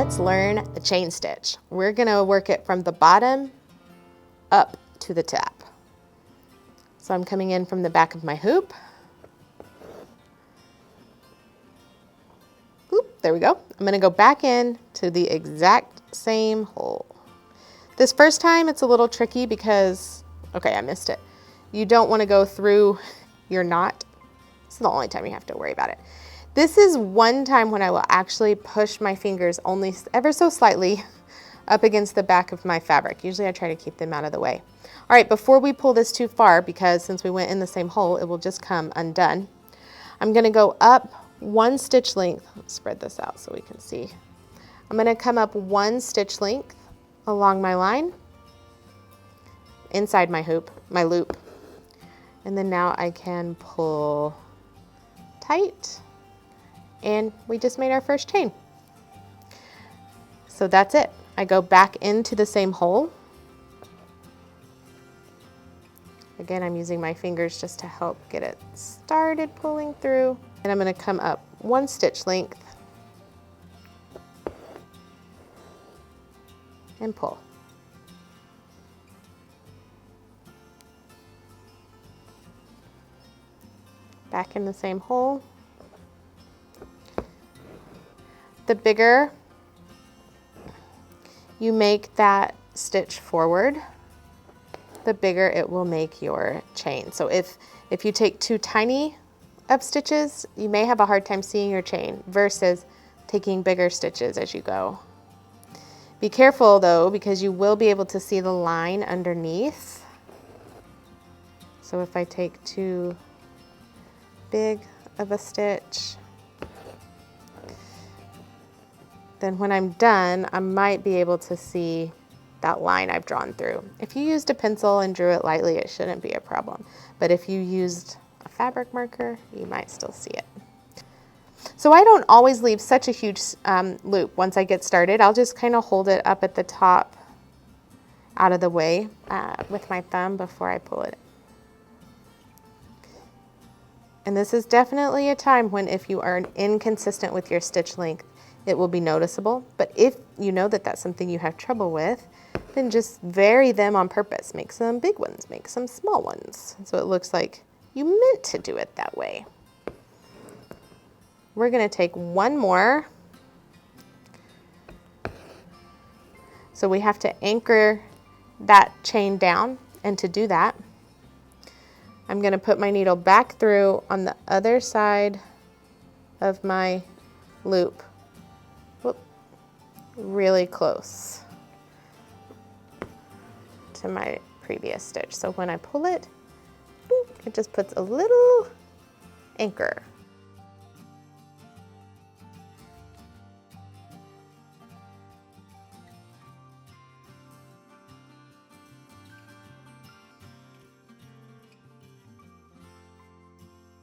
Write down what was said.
let's learn the chain stitch. We're gonna work it from the bottom up to the top. So I'm coming in from the back of my hoop. Oop, there we go. I'm gonna go back in to the exact same hole. This first time it's a little tricky because, okay, I missed it. You don't wanna go through your knot. This is the only time you have to worry about it. This is one time when I will actually push my fingers only ever so slightly up against the back of my fabric. Usually I try to keep them out of the way. All right, before we pull this too far, because since we went in the same hole, it will just come undone. I'm gonna go up 1 stitch length. Let's spread this out so we can see. I'm gonna come up 1 stitch length along my line, inside my hoop, my loop. And then now I can pull tight, and we just made our first chain. So that's it. I go back into the same hole. Again, I'm using my fingers just to help get it started pulling through. And I'm gonna come up 1 stitch length and pull. Back in the same hole. The bigger you make that stitch forward, the bigger it will make your chain. So if you take too tiny of stitches, you may have a hard time seeing your chain versus taking bigger stitches as you go. Be careful though, because you will be able to see the line underneath. So if I take too big of a stitch, then when I'm done, I might be able to see that line I've drawn through. If you used a pencil and drew it lightly, it shouldn't be a problem. But if you used a fabric marker, you might still see it. So I don't always leave such a huge loop once I get started. I'll just kind of hold it up at the top out of the way with my thumb before I pull it. And this is definitely a time when if you are inconsistent with your stitch length, it will be noticeable. But if you know that that's something you have trouble with, then just vary them on purpose. Make some big ones, make some small ones. So it looks like you meant to do it that way. We're gonna take one more. So we have to anchor that chain down, and to do that, I'm gonna put my needle back through on the other side of my loop. Whoop. Really close to my previous stitch. So when I pull it, it just puts a little anchor.